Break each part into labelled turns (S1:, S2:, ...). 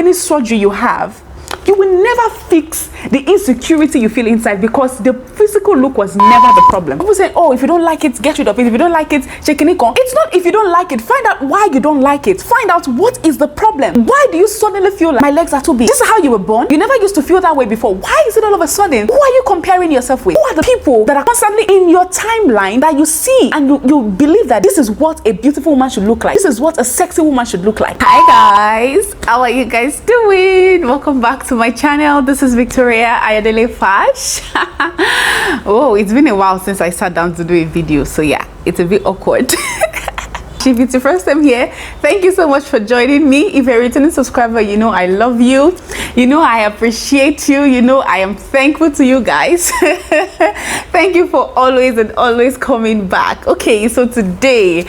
S1: any surgery you have, you will never fix the insecurity you feel inside, because the physical look was never the problem. People say, oh, if you don't like it, get rid of it. If you don't like it, check in. It's not if you don't like it. Find out why you don't like it. Find out what is the problem. Why do you suddenly feel like my legs are too big? This is how you were born. You never used to feel that way before. Why is it all of a sudden? Who are you comparing yourself with? Who are the people that are constantly in your timeline that you see and you believe that this is what a beautiful woman should look like? This is what a sexy woman should look like. Hi guys, how are you guys doing? Welcome back to my channel. This is Victoria Ayodele Fash. Oh, it's been a while since I sat down to do a video, so yeah, it's a bit awkward. If it's your first time here, thank you so much for joining me. If you're a returning subscriber, you know I love you, you know I appreciate you, you know I am thankful to you guys. Thank you for always coming back. Okay, so today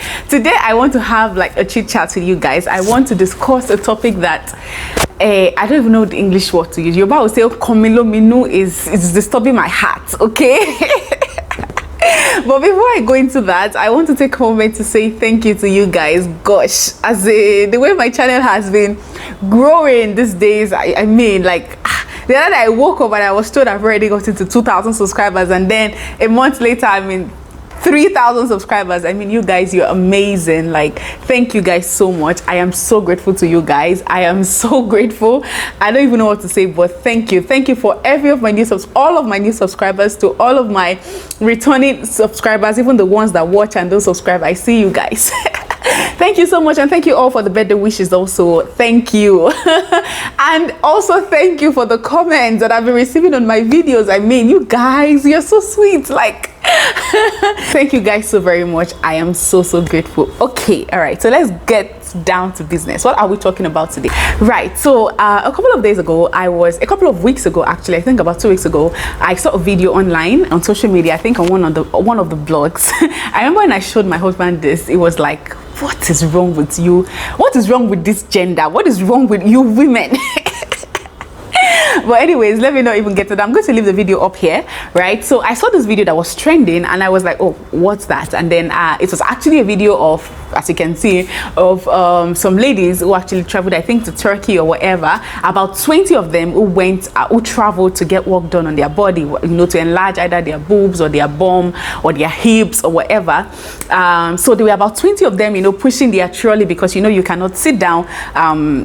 S1: I want to have like a chit chat with you guys. I want to discuss a topic that I don't even know the English word to use. Yoruba will say "komilo minu" is disturbing my heart. Okay. But before I go into that, I want to take a moment to say thank you to you guys. Gosh, the way my channel has been growing these days, I mean, like the other day I woke up and I was told I've already gotten to 2,000 subscribers, and then a month later I'm in 3,000 subscribers. I mean, you guys, you're amazing. Like, thank you guys so much. I am so grateful to you guys. I am so grateful. I don't even know what to say, but thank you for all of my new subscribers, to all of my returning subscribers, even the ones that watch and don't subscribe. I see you guys. Thank you so much, and thank you all for the birthday wishes also. Thank you. And also thank you for the comments that I've been receiving on my videos. I mean, you guys, you're so sweet. Like, thank you guys so very much. I am so grateful. Okay, all right, so let's get down to business. What are we talking about today? Right, so a couple of weeks ago actually, I think about 2 weeks ago, I saw a video online on social media, I think on one of the blogs. I remember when I showed my husband this, it was like, what is wrong with you? What is wrong with this gender? What is wrong with you women? But anyways, let me not even get to that. I'm going to leave the video up here, right? So I saw this video that was trending and I was like, oh, what's that? And then it was actually a video of, as you can see, of some ladies who actually traveled, I think, to Turkey or whatever. About 20 of them who traveled to get work done on their body, you know, to enlarge either their boobs or their bum or their hips or whatever. So there were about 20 of them, you know, pushing their trolley, because, you know, you cannot sit down,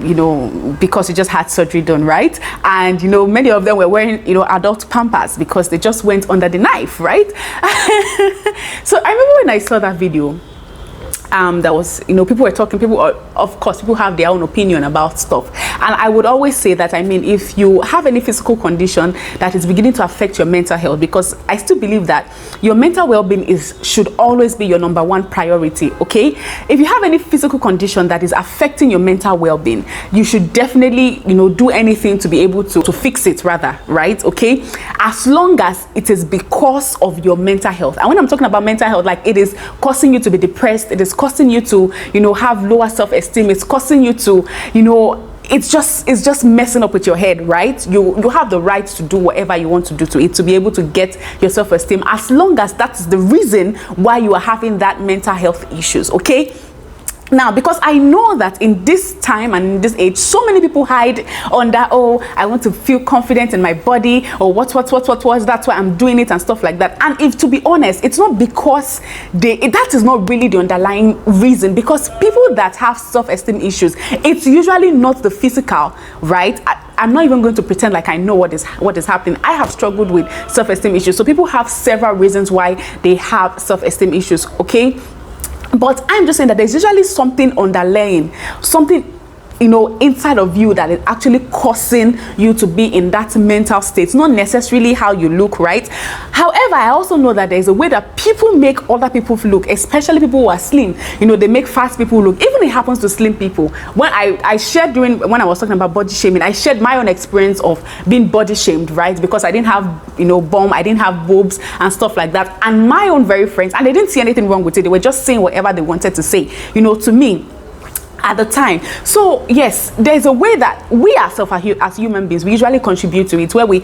S1: you know, because you just had surgery done, right? And, you know, many of them were wearing, you know, adult pampers because they just went under the knife, right? So I remember when I saw that video, that was, you know, people were talking, of course, people have their own opinion about stuff. And I would always say that, I mean, if you have any physical condition that is beginning to affect your mental health, because I still believe that your mental well-being should always be your #1 priority, okay? If you have any physical condition that is affecting your mental well-being, you should definitely, you know, do anything to be able to fix it, rather, right? Okay, as long as it is because of your mental health. And when I'm talking about mental health, like, it is causing you to be depressed, it is causing you to, you know, have lower self-esteem, it's causing you to, you know, it's just messing up with your head, right? You have the right to do whatever you want to do to it, to be able to get your self-esteem, as long as that's the reason why you are having that mental health issues, okay? Now, because I know that in this time and in this age, so many people hide under, oh, I want to feel confident in my body, or what, that's why I'm doing it and stuff like that. And if, to be honest, it's not because that is not really the underlying reason, because people that have self-esteem issues, it's usually not the physical, right? I'm not even going to pretend like I know what is happening. I have struggled with self-esteem issues. So people have several reasons why they have self-esteem issues, okay? But I'm just saying that there's usually something underlying, something, you know, inside of you that is actually causing you to be in that mental state, not necessarily how you look, right? However, I also know that there's a way that people make other people look, especially people who are slim. You know, they make fat people look. Even it happens to slim people. When I shared when I was talking about body shaming, I shared my own experience of being body shamed, right? Because I didn't have, you know, bum, I didn't have boobs and stuff like that. And my own very friends, and they didn't see anything wrong with it. They were just saying whatever they wanted to say, you know, to me at the time. So yes, there's a way that we ourselves as human beings, we usually contribute to it, where we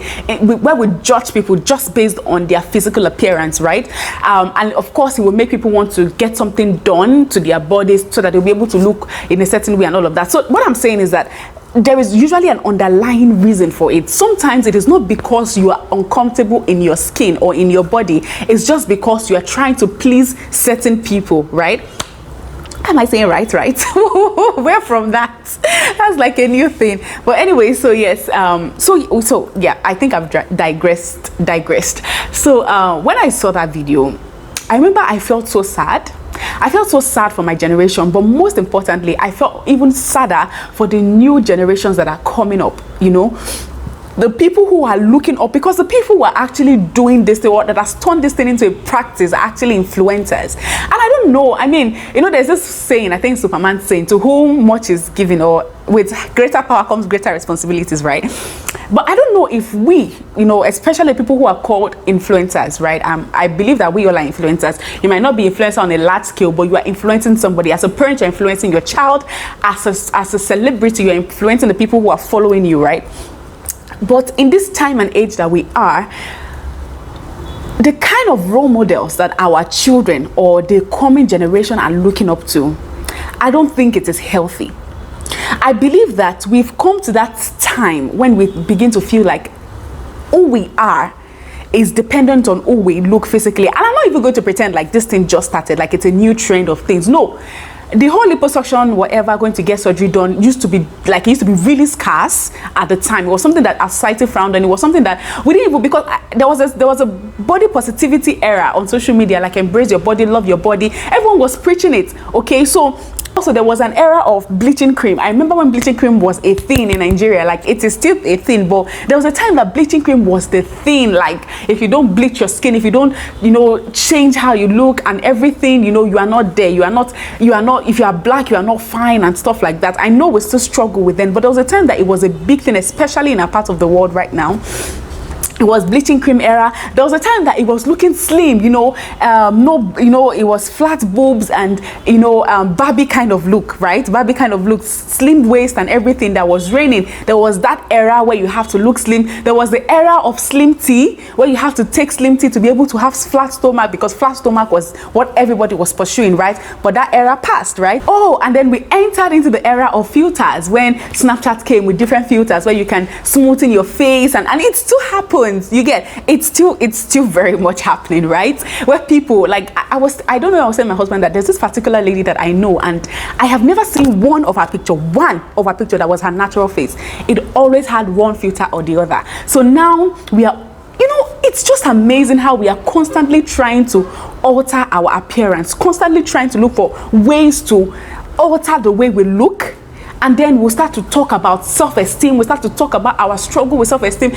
S1: judge people just based on their physical appearance, right? And of course, it will make people want to get something done to their bodies so that they'll be able to look in a certain way and all of that. So what I'm saying is that there is usually an underlying reason for it. Sometimes it is not because you are uncomfortable in your skin or in your body. It's just because you are trying to please certain people, right? Am I saying right? Where from that? That's like a new thing. But anyway, so yes, so yeah, I think I've digressed. So when I saw that video, I remember I felt so sad. I felt so sad for my generation, but most importantly, I felt even sadder for the new generations that are coming up, you know, the people who are looking up, because the people who are actually doing this, that has turned this thing into a practice, are actually influencers. And I don't know, I mean, you know, there's this saying, I think Superman saying, to whom much is given, or with greater power comes greater responsibilities, right? But I don't know if we, you know, especially people who are called influencers, right? I believe that we all are influencers. You might not be influencer on a large scale, but you are influencing somebody. As a parent, you're influencing your child. As a celebrity, you're influencing the people who are following you, right? But in this time and age that we are, the kind of role models that our children or the coming generation are looking up to, I don't think it is healthy. I believe that we've come to that time when we begin to feel like who we are is dependent on who we look physically. And I'm not even going to pretend like this thing just started, like it's a new trend of things. No. The whole liposuction, whatever, going to get surgery done, used to be really scarce at the time. It was something that our society frowned on. It was something that we didn't even, because there was a body positivity era on social media, like embrace your body, love your body. Everyone was preaching it. Okay, so also there was an era of bleaching cream. I remember when bleaching cream was a thing in Nigeria. Like, it is still a thing, but there was a time that bleaching cream was the thing. Like, if you don't bleach your skin, if you don't, you know, change how you look and everything, you know, you are not there. You are not, if you are black, you are not fine and stuff like that. I know we still struggle with them, but there was a time that it was a big thing, especially in our part of the world right now. It was bleaching cream era. There was a time that it was looking slim, you know, it was flat boobs and, you know, Barbie kind of look, right? Barbie kind of look, slim waist and everything that was reigning. There was that era where you have to look slim. There was the era of slim tea, where you have to take slim tea to be able to have flat stomach, because flat stomach was what everybody was pursuing, right? But that era passed, right? Oh, and then we entered into the era of filters, when Snapchat came with different filters where you can smoothen your face, and it still happens. You get, it's still very much happening, right? Where people, like, I don't know, I was saying to my husband that there's this particular lady that I know, and I have never seen one of her picture that was her natural face. It always had one filter or the other. So now we are, you know, it's just amazing how we are constantly trying to alter our appearance, constantly trying to look for ways to alter the way we look. And then we'll start to talk about self-esteem. We'll start to talk about our struggle with self-esteem.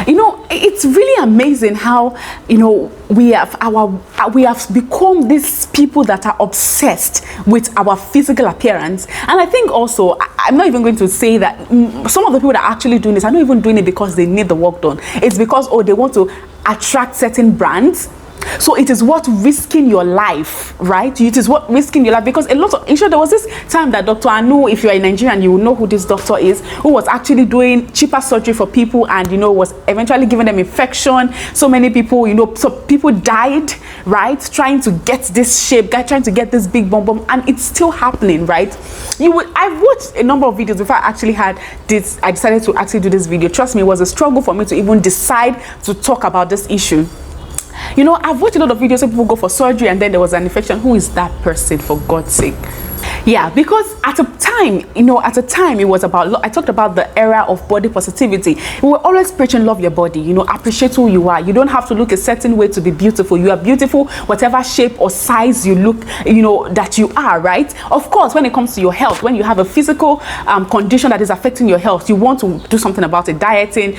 S1: You know, it's really amazing how, you know, we have become these people that are obsessed with our physical appearance. And I think also, I'm not even going to say that some of the people that are actually doing this are not even doing it because they need the work done. It's because, oh, they want to attract certain brands. So it is worth risking your life, right? It is worth risking your life, because a lot of, you sure, there was this time that Dr. Anu, if you are in Nigeria, you will know who this doctor is, who was actually doing cheaper surgery for people, and, you know, was eventually giving them infection. So many people, you know, so people died, right? Trying to get this shape, trying to get this big bum, and it's still happening, right? I've watched a number of videos before I actually had this. I decided to actually do this video. Trust me, it was a struggle for me to even decide to talk about this issue. You know, I've watched a lot of videos where people go for surgery and then there was an infection. Who is that person, for God's sake? Yeah, because at a time, you know, it was about, I talked about the era of body positivity. We were always preaching love your body, you know, appreciate who you are. You don't have to look a certain way to be beautiful. You are beautiful, whatever shape or size you look, you know, that you are, right? Of course, when it comes to your health, when you have a physical condition that is affecting your health, you want to do something about it, dieting,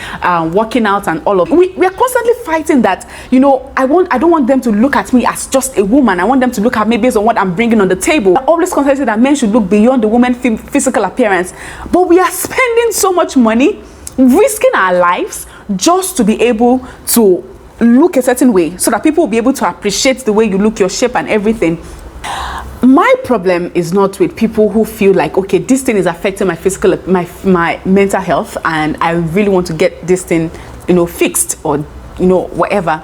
S1: working out and all of it. We are constantly fighting that, you know, I don't want them to look at me as just a woman. I want them to look at me based on what I'm bringing on the table. I always constantly say that men should look beyond the woman's physical appearance, but we are spending so much money, risking our lives just to be able to look a certain way, so that people will be able to appreciate the way you look, your shape and everything. My problem is not with people who feel like, okay, this thing is affecting my physical, my mental health, and I really want to get this thing, you know, fixed, or, you know, whatever.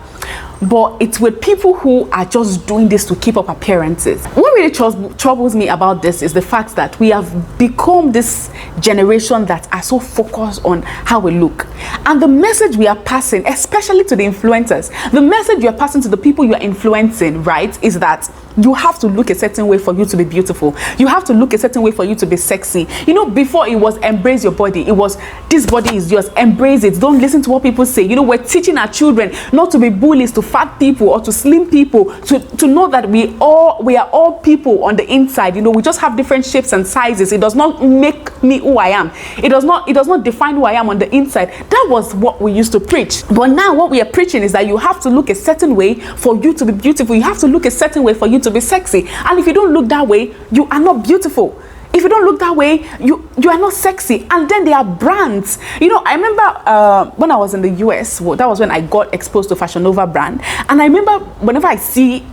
S1: but it's with people who are just doing this to keep up appearances. What really troubles me about this is the fact that we have become this generation that are so focused on how we look. And the message we are passing, especially to the influencers, the message you are passing to the people you are influencing, right, is that you have to look a certain way for you to be beautiful. You have to look a certain way for you to be sexy. You know, before it was embrace your body. It was, this body is yours, embrace it. Don't listen to what people say. You know, we're teaching our children not to be bullies to fat people or to slim people, to know that we are all people on the inside. You know, we just have different shapes and sizes. It does not make me who I am. It does not define who I am on the inside. That was what we used to preach. But now what we are preaching is that you have to look a certain way for you to be beautiful. You have to look a certain way for you to be sexy. And if you don't look that way, you are not beautiful. If you don't look that way, you are not sexy. And then there are brands. You know, I remember when I was in the US, that was when I got exposed to Fashion Nova brand. And I remember whenever I see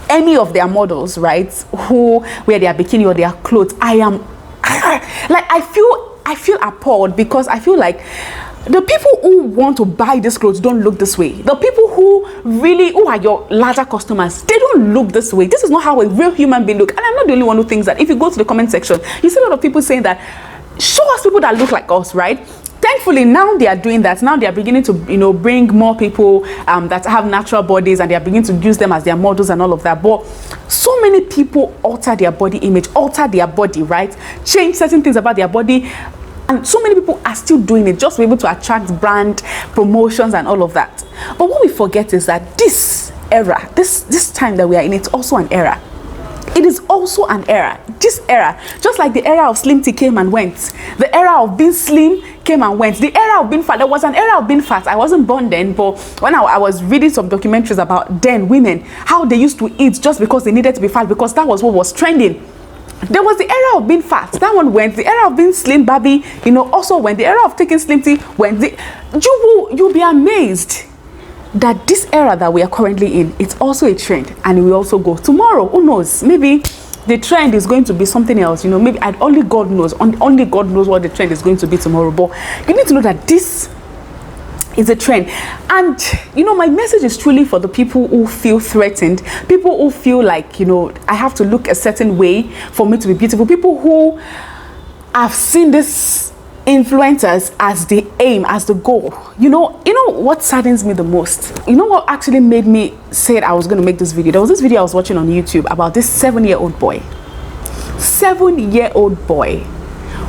S1: any of their models, right, who wear their bikini or their clothes, I feel appalled, because I feel like the people who want to buy these clothes don't look this way. The people who are your larger customers, they don't look this way. This is not how a real human being look. And I'm not the only one who thinks that. If you go to the comment section, you see a lot of people saying that, show us people that look like us, right? Thankfully, now they are doing that. Now they are beginning to, you know, bring more people that have natural bodies, and they are beginning to use them as their models and all of that. But so many people alter their body image, alter their body, right? Change certain things about their body. And so many people are still doing it just to be able to attract brand promotions and all of that. But what we forget is that this era, this time that we are in, it's also an era. It is also an era. This era, just like the era of slim tea came and went, the era of being slim came and went, the era of being fat. There was an era of being fat. I wasn't born then, but when I was reading some documentaries about then women, how they used to eat just because they needed to be fat, because that was what was trending. There was the era of being fat, that one went. The era of being slim Barbie, you know, also went. The era of taking slim tea went. You'll be amazed that this era that we are currently in, it's also a trend, and it will also go. Tomorrow, who knows? Maybe the trend is going to be something else. You know, maybe only God knows. Only God knows what the trend is going to be tomorrow. But you need to know that this is a trend. And you know, my message is truly for the people who feel threatened, people who feel like, you know, I have to look a certain way for me to be beautiful, people who have seen this influencers as the aim, as the goal. You know what saddens me the most? You know what actually made me say I was going to make this video? There was this video I was watching on YouTube about this 7-year-old boy. 7-year-old boy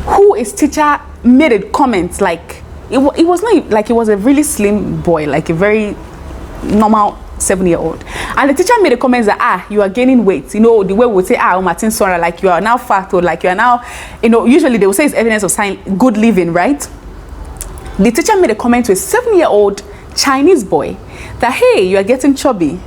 S1: who his teacher made a comment like, it was not like he was a really slim boy, like a very normal 7-year-old. And the teacher made a comment that, you are gaining weight. You know, the way we would say, Martin Sora, like you are now fat, or like you are now, you know, usually they will say it's evidence of good living, right? The teacher made a comment to a 7-year-old Chinese boy that, hey, you are getting chubby.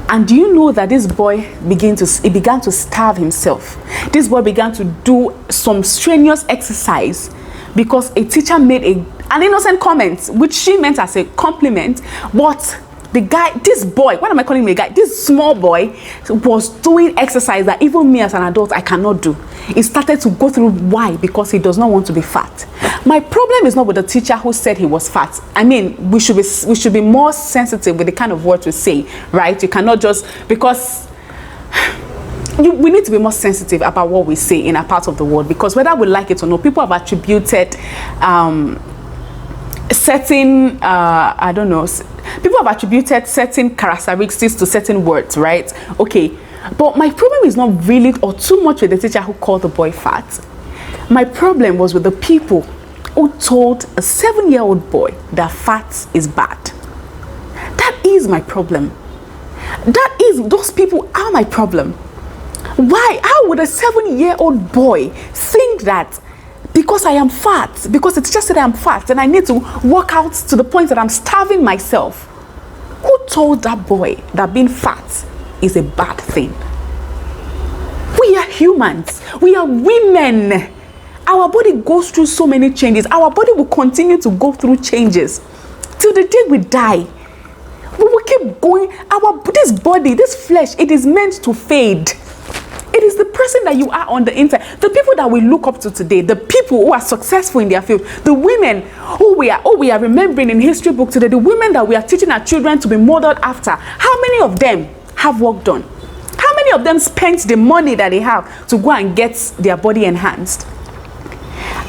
S1: And do you know that this boy began to starve himself? This boy began to do some strenuous exercise because a teacher made an innocent comment, which she meant as a compliment. But the guy, this boy, what am I calling him a guy? This small boy was doing exercise that even me as an adult, I cannot do. He started to go through why? Because he does not want to be fat. My problem is not with the teacher who said he was fat. I mean, we should be more sensitive with the kind of words we say, right? You cannot just, because we need to be more sensitive about what we say in a part of the world, because whether we like it or not, people have attributed certain people have attributed certain characteristics to certain words, right? Okay, but my problem is not really or too much with the teacher who called the boy fat. My problem was with the people who told a 7-year-old boy that fat is bad. That is my problem. Those people are my problem. Why? How would a 7-year-old boy think that because I am fat, because it's just that I am fat and I need to work out to the point that I'm starving myself? Who told that boy that being fat is a bad thing? We are humans. We are women. Our body goes through so many changes. Our body will continue to go through changes till the day we die. We will keep going. This body, this flesh, it is meant to fade. It It is the person that you are on the inside. The people that we look up to today, the people who are successful in their field, the women who we are remembering in history book today, the women that we are teaching our children to be modeled after, how many of them have work done? How many of them spent the money that they have to go and get their body enhanced?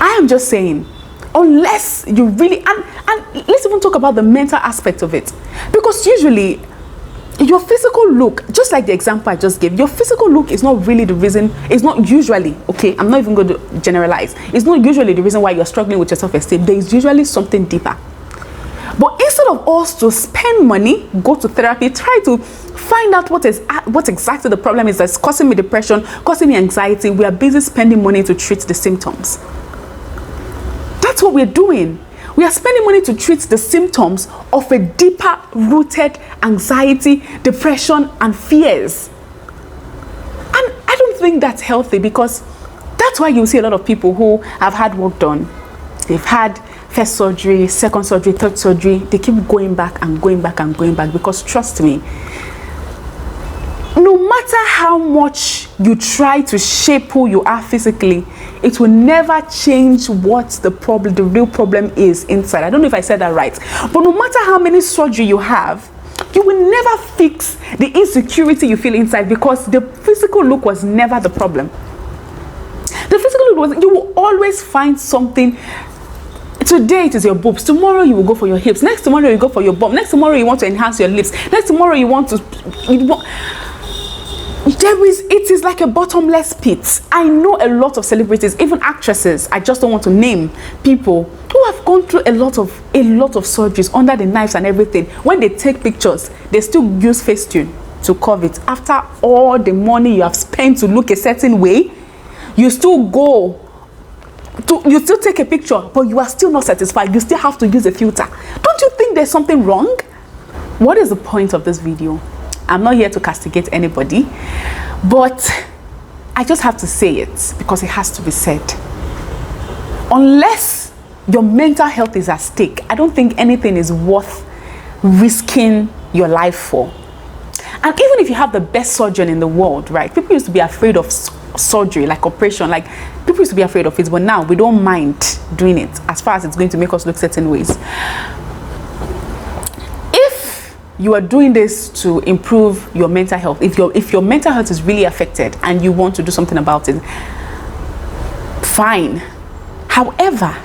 S1: I am just saying, unless you really, and let's even talk about the mental aspect of it, because usually your physical look, just like the example I just gave, your physical look is not really the reason. It's not usually, okay, I'm not even going to generalize, it's not usually the reason why you're struggling with your self-esteem. There is usually something deeper. But instead of us to spend money, go to therapy, try to find out what exactly the problem is that's causing me depression, causing me anxiety, we are busy spending money to treat the symptoms. That's what we're doing. We are spending money to treat the symptoms of a deeper rooted anxiety, depression, and fears. And I don't think that's healthy, because that's why you see a lot of people who have had work done. They've had first surgery, second surgery, third surgery. They keep going back and going back and going back, because trust me, no matter how much you try to shape who you are physically, it will never change what the real problem is inside. I don't know if I said that right. But no matter how many surgery you have, you will never fix the insecurity you feel inside, because the physical look was never the problem. The physical look was, you will always find something. Today it is your boobs, tomorrow you will go for your hips, next tomorrow you go for your bum, next tomorrow you want to enhance your lips, next tomorrow you want to... it is like a bottomless pit. I know a lot of celebrities, even actresses, I just don't want to name people, who have gone through a lot of surgeries under the knives and everything. When they take pictures, they still use Facetune to cover it. After all the money you have spent to look a certain way, you still take a picture, but you are still not satisfied. You still have to use a filter. Don't you think there's something wrong? What is the point of this video? I'm not here to castigate anybody, but I just have to say it because it has to be said. Unless your mental health is at stake, I don't think anything is worth risking your life for. And even if you have the best surgeon in the world, right? People used to be afraid of surgery, like operation, like people used to be afraid of it, but now we don't mind doing it as far as it's going to make us look certain ways. If you are doing this to improve your mental health, if your mental health is really affected and you want to do something about it, fine. However,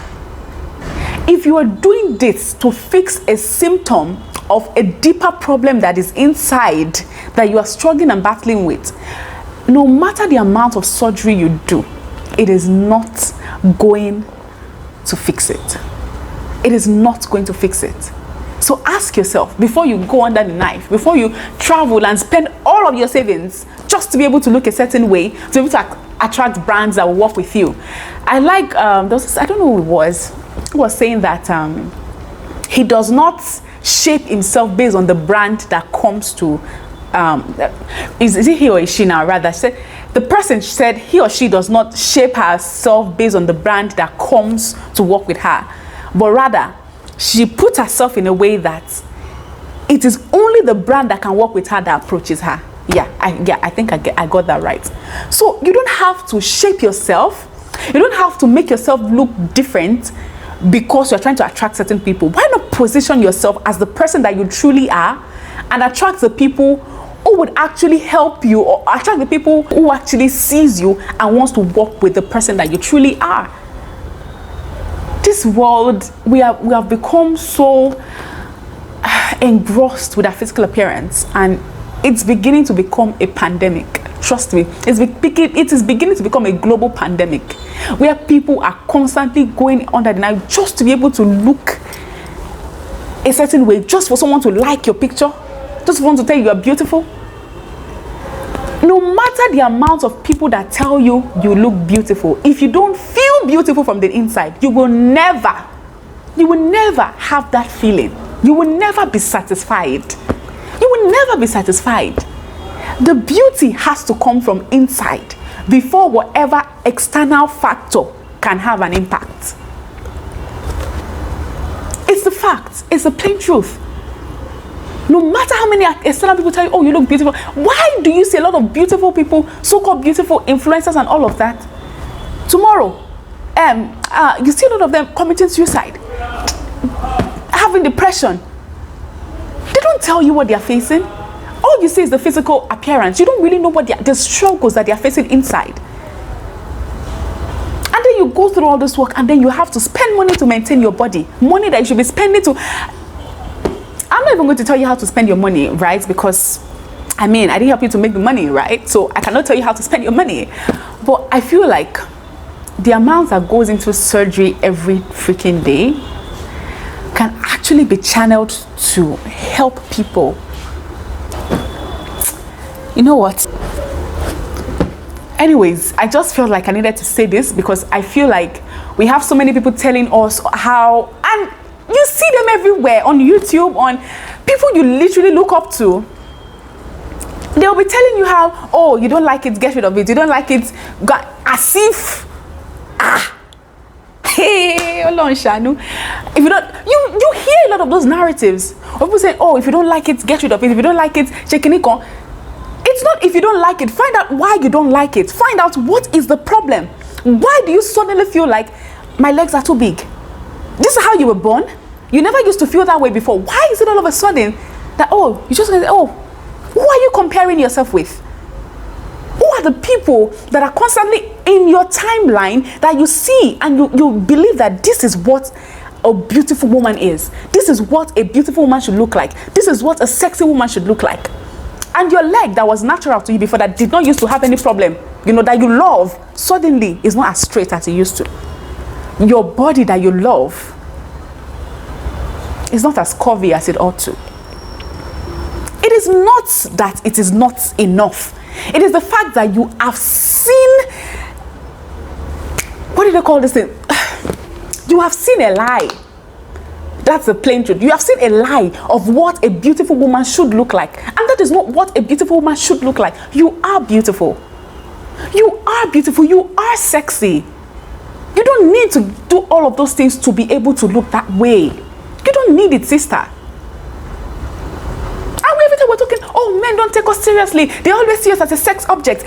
S1: if you are doing this to fix a symptom of a deeper problem that is inside, that you are struggling and battling with, no matter the amount of surgery you do, it is not going to fix it. It is not going to fix it. So ask yourself, before you go under the knife, before you travel and spend all of your savings just to be able to look a certain way, to be able to attract brands that will work with you. I like, I don't know who was saying that he does not shape himself based on the brand that comes to, is it he or is she now rather? The person said he or she does not shape herself based on the brand that comes to work with her, but rather she put herself in a way that it is only the brand that can work with her that approaches her. I think I got that right. So you don't have to shape yourself. You don't have to make yourself look different because you're trying to attract certain people. Why not position yourself as the person that you truly are and attract the people who would actually help you, or attract the people who actually sees you and wants to work with the person that you truly are. This world, we have become so engrossed with our physical appearance, and it's beginning to become a pandemic. Trust me, it is beginning to become a global pandemic, where people are constantly going under the knife just to be able to look a certain way, just for someone to like your picture, just want to tell you are beautiful. No matter the amount of people that tell you you look beautiful, if you don't feel beautiful from the inside, you will never have that feeling. You will never be satisfied. You will never be satisfied. The beauty has to come from inside before whatever external factor can have an impact. It's the fact. It's the plain truth. No matter how many external people tell you, oh, you look beautiful, why do you see a lot of beautiful people, so-called beautiful influencers and all of that? Tomorrow, you see a lot of them committing suicide, having depression. They don't tell you what they are facing. All you see is the physical appearance. You don't really know what the struggles that they are facing inside. And then you go through all this work, and then you have to spend money to maintain your body. Money that you should be spending to... I'm not even going to tell you how to spend your money, right? Because, I mean, I didn't help you to make the money, right? So I cannot tell you how to spend your money. But I feel like the amount that goes into surgery every freaking day can actually be channeled to help people. You know what? Anyways, I just felt like I needed to say this because I feel like we have so many people telling us how, and you see them everywhere on YouTube, on people you literally look up to. They'll be telling you how, oh, you don't like it, get rid of it. You don't like it, as if, hey, Olon Shanu. If you don't, you hear a lot of those narratives. People say, oh, if you don't like it, get rid of it. If you don't like it, check in. It's not if you don't like it. Find out why you don't like it. Find out what is the problem. Why do you suddenly feel like my legs are too big? This is how you were born. You never used to feel that way before. Why is it all of a sudden that, oh, you just, oh, who are you comparing yourself with? Who are the people that are constantly in your timeline that you see and you believe that this is what a beautiful woman is? This is what a beautiful woman should look like. This is what a sexy woman should look like. And your leg that was natural to you before, that did not used to have any problem, you know, that you love, suddenly is not as straight as it used to. Your body that you love is not as curvy as it ought to. It is not that it is not enough. It is the fact that you have seen, what do they call this thing? You have seen a lie. That's the plain truth. You have seen a lie of what a beautiful woman should look like. And that is not what a beautiful woman should look like. You are beautiful. You are beautiful. You are sexy. You don't need to do all of those things to be able to look that way. You don't need it, sister. And every time we're talking, oh, men don't take us seriously. They always see us as a sex object.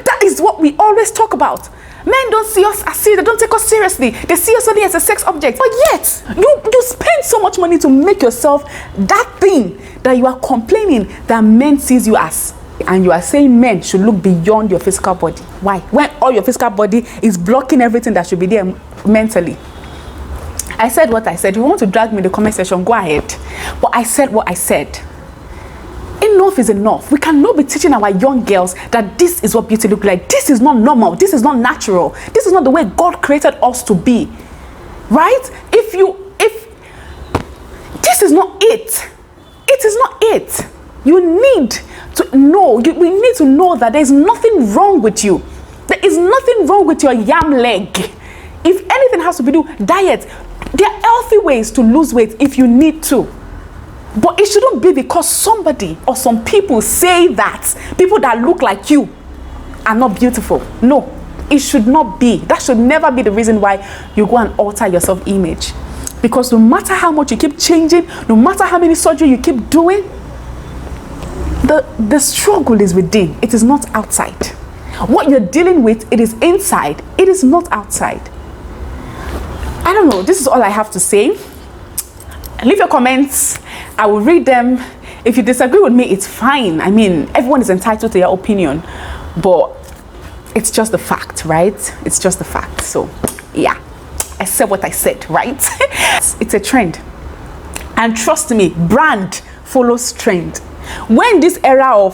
S1: That is what we always talk about. Men don't see us as serious. They don't take us seriously. They see us only as a sex object. But yet, you spend so much money to make yourself that thing that you are complaining that men sees you as. And you are saying men should look beyond your physical body. Why? When all your physical body is blocking everything that should be there mentally. I said what I said. If you want to drag me in the comment section, go ahead. But I said what I said. Enough is enough. We cannot be teaching our young girls that this is what beauty looks like. This is not normal. This is not natural. This is not the way God created us to be. Right? If this is not it. It is not it. You need to know. We need to know that there is nothing wrong with you. There is nothing wrong with your yam leg. If anything has to be do, diet. There are healthy ways to lose weight if you need to. But it shouldn't be because somebody or some people say that people that look like you are not beautiful. No, it should not be. That should never be the reason why you go and alter your self-image. Because no matter how much you keep changing, no matter how many surgery you keep doing, the struggle is within. It is not outside. What you're dealing with, it is inside. It is not outside. I don't know. This is all I have to say. Leave your comments. I will read them. If you disagree with me, it's fine. I mean, everyone is entitled to their opinion, but it's just the fact, right? It's just the fact. So yeah, I said what I said, right? It's a trend, and trust me, brand follows trend. When this era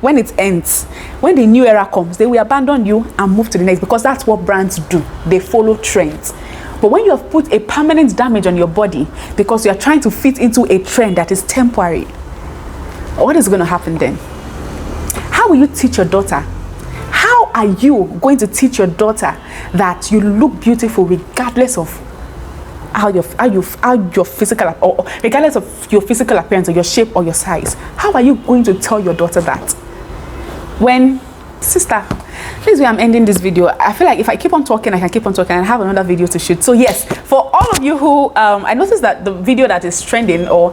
S1: when it ends, when the new era comes, they will abandon you and move to the next, because that's what brands do. They follow trends. But when you have put a permanent damage on your body because you are trying to fit into a trend that is temporary, what is going to happen then? How will you teach your daughter? How are you going to teach your daughter that you look beautiful regardless of how your physical, or regardless of your physical appearance or your shape or your size? How are you going to tell your daughter that? When, sister, this is where I'm ending this video. I feel like if I keep on talking, I can keep on talking and have another video to shoot. So yes, for all of you who I noticed that the video that is trending, or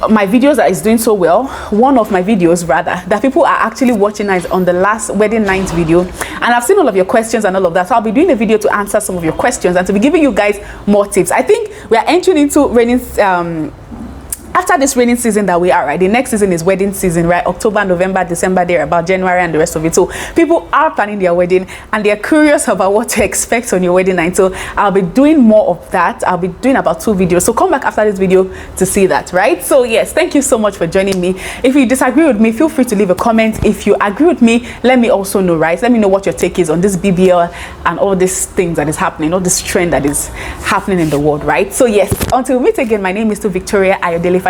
S1: my videos that is doing so well, one of my videos rather, that people are actually watching is on the last wedding night video, and I've seen all of your questions and all of that. So I'll be doing a video to answer some of your questions and to be giving you guys more tips. I think we are entering into raining after this raining season that we are, right? The next season is wedding season, right? October, November, December, there about January and the rest of it. So people are planning their wedding and they're curious about what to expect on your wedding night. So I'll be doing more of that. I'll be doing about 2 videos. So come back after this video to see that, right? So yes, thank you so much for joining me. If you disagree with me, feel free to leave a comment. If you agree with me, let me also know, right? Let me know what your take is on this BBL and all these things that is happening, all this trend that is happening in the world, right? So yes, until we meet again, my name is Victoria Ayodele.